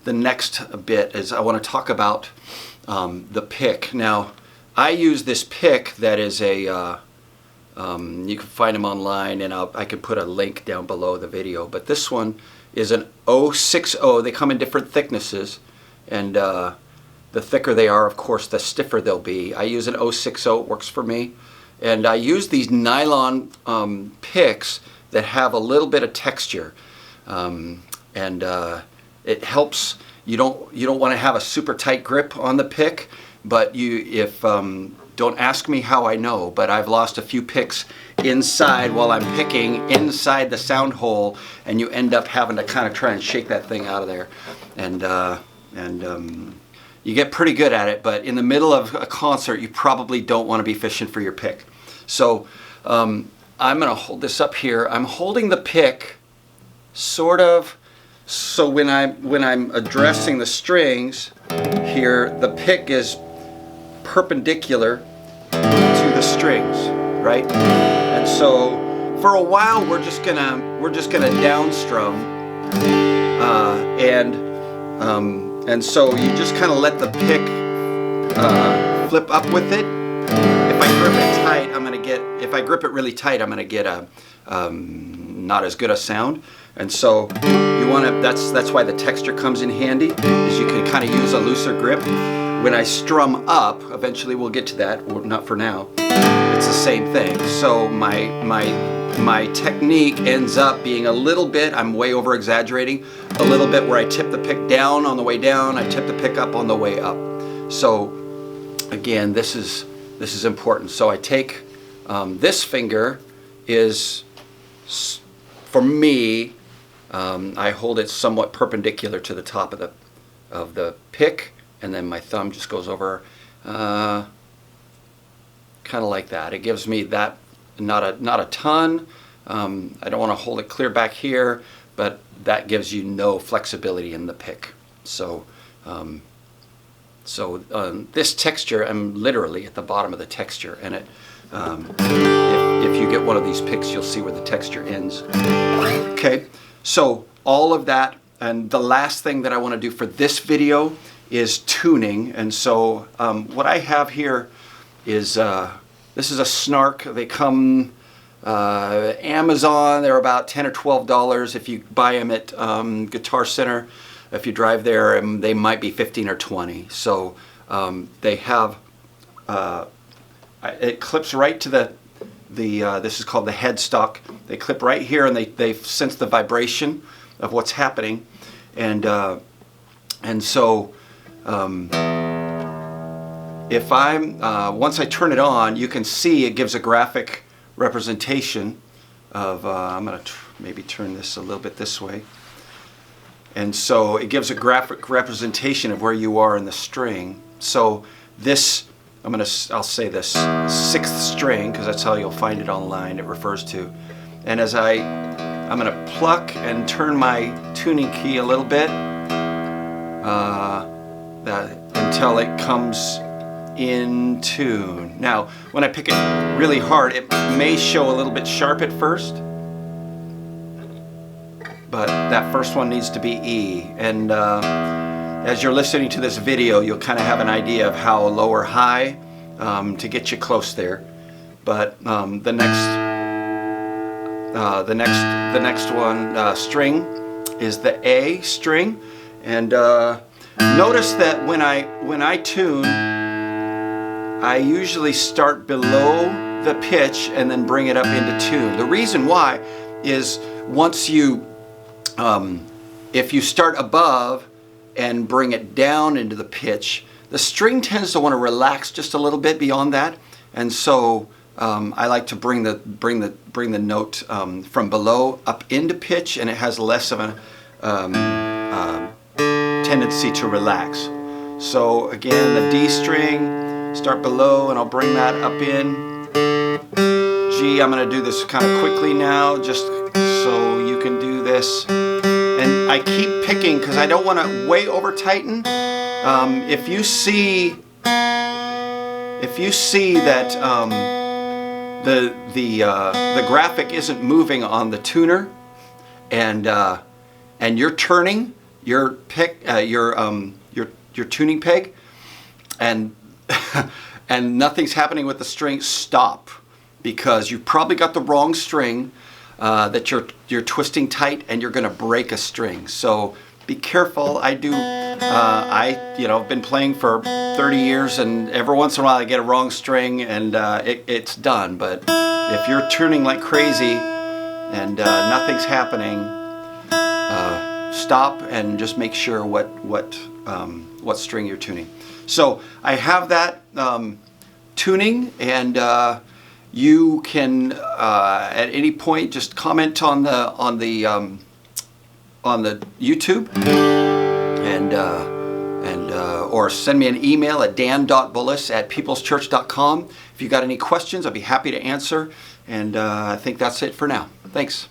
the next bit is I want to talk about the pick. Now, I use this pick that is a, you can find them online, and I can put a link down below the video, but this one is an 060. They come in different thicknesses, and the thicker they are, of course, the stiffer they'll be. I use an 060, it works for me. And I use these nylon picks that have a little bit of texture. It helps. You don't want to have a super tight grip on the pick, but don't ask me how I know, but I've lost a few picks inside while I'm picking inside the sound hole, and you end up having to kind of try and shake that thing out of there. You get pretty good at it, but in the middle of a concert, you probably don't want to be fishing for your pick. So I'm going to hold this up here. I'm holding the pick sort of so when I'm addressing the strings here, the pick is perpendicular to the strings, right? And so for a while we're just gonna downstrum, and so you just kind of let the pick flip up with it. If I grip it tight, if I grip it really tight, I'm gonna get a not as good a sound. And so you want to. That's why the texture comes in handy, is you can kind of use a looser grip. When I strum up, eventually we'll get to that. Or not for now. It's the same thing. So my technique ends up being a little bit. I'm way over exaggerating. A little bit where I tip the pick down on the way down. I tip the pick up on the way up. So again, this is important. So I take this finger is for me. I hold it somewhat perpendicular to the top of the pick, and then my thumb just goes over, kind of like that. It gives me that, not a ton. I don't want to hold it clear back here, but that gives you no flexibility in the pick. So, this texture, I'm literally at the bottom of the texture, and it. If you get one of these picks, you'll see where the texture ends. Okay. So all of that, and the last thing that I want to do for this video is tuning. And so what I have here is, this is a Snark. They come Amazon. They're about $10 or $12 if you buy them at Guitar Center. If you drive there, they might be 15 or 20. So they have, it clips right to the this is called the headstock. They clip right here, and they sense the vibration of what's happening, and so if once I turn it on, you can see it gives a graphic representation of. I'm going to maybe turn this a little bit this way, and so it gives a graphic representation of where you are in the string. So this. I'll say this 6th string, because that's how you'll find it online. It refers to, and as I'm going to pluck and turn my tuning key a little bit, until it comes in tune. Now, when I pick it really hard, it may show a little bit sharp at first, but that first one needs to be E. And as you're listening to this video, you'll kind of have an idea of how low or high to get you close there. But the next one string is the A string, and notice that when I tune, I usually start below the pitch and then bring it up into tune. The reason why is once you, if you start above and bring it down into the pitch, the string tends to want to relax just a little bit beyond that, and so I like to bring the note from below up into pitch, and it has less of a tendency to relax. So again, the D string, start below, and I'll bring that up in. G, I'm going to do this kind of quickly now, just so you can do this. And I keep picking because I don't want to way over tighten. If you see that the graphic isn't moving on the tuner, and you're turning, your pick, your tuning peg, and and nothing's happening with the string, stop, because you've probably got the wrong string that you're twisting tight, and you're going to break a string. So be careful. I been playing for 30 years, and every once in a while I get a wrong string, and it's done. But if you're tuning like crazy and nothing's happening, stop and just make sure what string you're tuning. So I have that tuning, and you can at any point just comment on the YouTube, and or send me an email at dan.bullis@peopleschurch.com. If you got any questions, I'd be happy to answer. And I think that's it for now. Thanks.